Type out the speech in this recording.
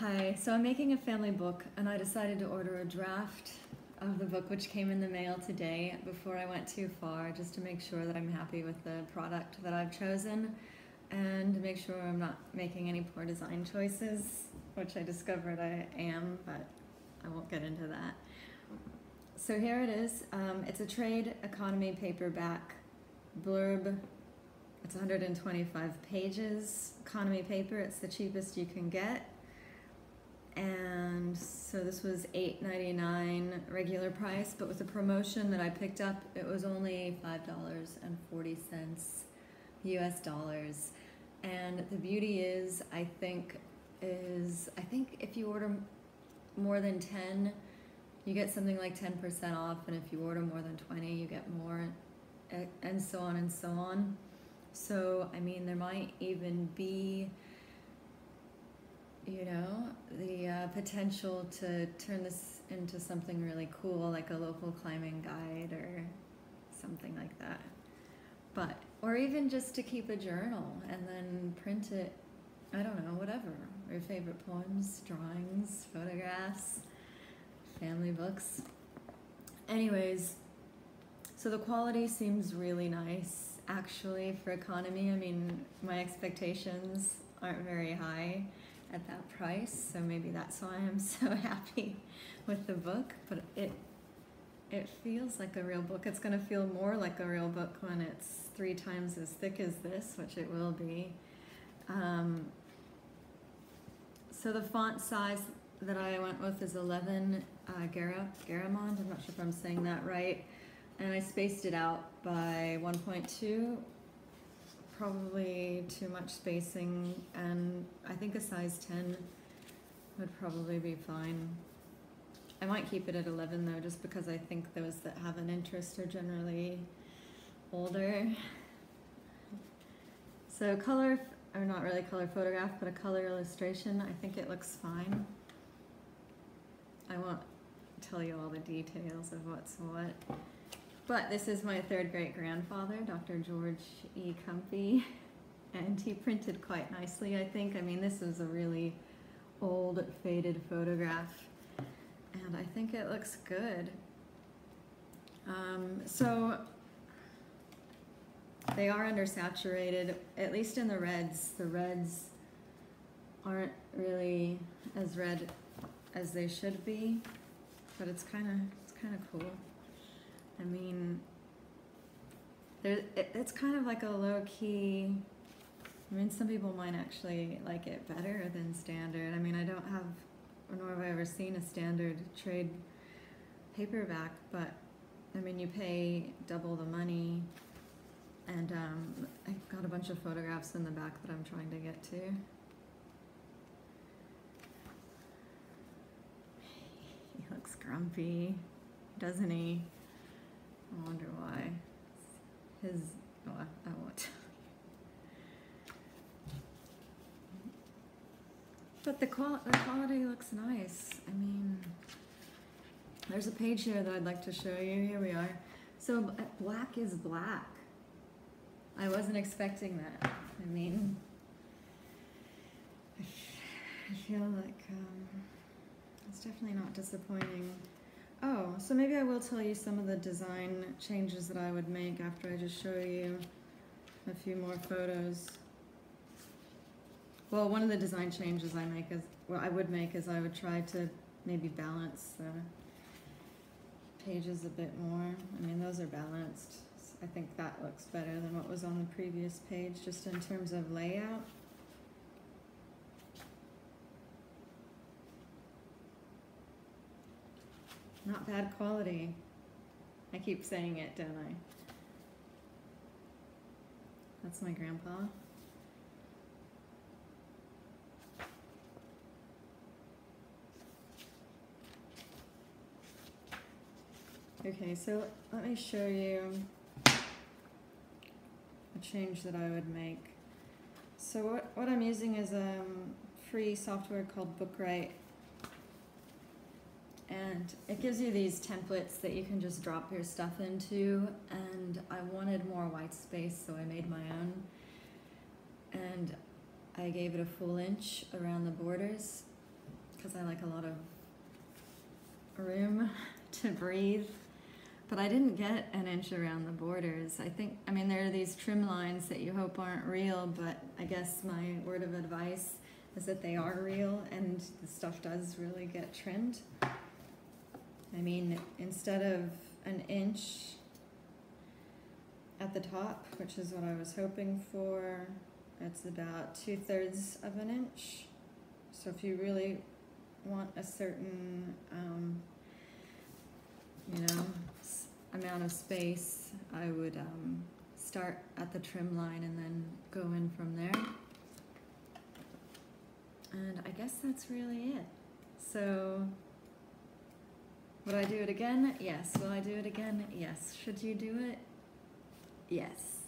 Hi, so I'm making a family book and I decided to order a draft of the book which came in the mail today before I went too far, just to make sure that I'm happy with the product that I've chosen and to make sure I'm not making any poor design choices, which I discovered I am, but I won't get into that. So here it is. It's a trade economy paperback blurb. It's 125 pages, economy paper. It's the cheapest you can get. And so this was $8.99 regular price, but with the promotion that I picked up, it was only $5.40 US dollars. And the beauty is, I think if you order more than 10, you get something like 10% off, and if you order more than 20, you get more, and so on and so on. So, I mean, there might even be, you know, the potential to turn this into something really cool, like a local climbing guide or something like that. But, or even just to keep a journal and then print it, I don't know, whatever. Your favorite poems, drawings, photographs, family books. Anyways, so the quality seems really nice, actually, for economy. I mean, my expectations aren't very high at that price, so maybe that's why I'm so happy with the book. But it feels like a real book. It's going to feel more like a real book when it's 3 times as thick as this, which it will be. So the font size that I went with is 11 Garamond. I'm not sure if I'm saying that right. And I spaced it out by 1.2. Probably too much spacing, and I think a size 10 would probably be fine. I might keep it at 11 though, just because I think those that have an interest are generally older. So color, or not really color photograph, but a color illustration, I think it looks fine. I won't tell you all the details of what's what. But this is my 3rd great-grandfather, Dr. George E. Comfy, and he printed quite nicely, I think. I mean, this is a really old, faded photograph, and I think it looks good. So they are undersaturated, at least in the reds. The reds aren't really as red as they should be, but it's kind of cool. I mean, it's kind of like a low-key, I mean, some people might actually like it better than standard. I mean, I don't have, nor have I ever seen a standard trade paperback, but, I mean, you pay double the money, and I've got a bunch of photographs in the back that I'm trying to get to. He looks grumpy, doesn't he? I wonder why. I won't tell you. But the quality looks nice. I mean, there's a page here that I'd like to show you. Here we are. So black is black. I wasn't expecting that. I mean, I feel like it's definitely not disappointing. Oh, so maybe I will tell you some of the design changes that I would make after I just show you a few more photos. Well, one of the design changes I would make is I would try to maybe balance the pages a bit more. I mean, those are balanced. I think that looks better than what was on the previous page, just in terms of layout. Not bad quality. I keep saying it, don't I? That's my grandpa. Okay, so let me show you a change that I would make. So what I'm using is a free software called Bookwrite. And it gives you these templates that you can just drop your stuff into, and I wanted more white space, so I made my own. And I gave it a full inch around the borders, because I like a lot of room to breathe. But I didn't get an inch around the borders. I mean, there are these trim lines that you hope aren't real, but I guess my word of advice is that they are real, and the stuff does really get trimmed. I mean, instead of an inch at the top, which is what I was hoping for, it's about 2/3 of an inch. So if you really want a certain, amount of space, I would start at the trim line and then go in from there. And I guess that's really it. So, would I do it again? Yes. Will I do it again? Yes. Should you do it? Yes.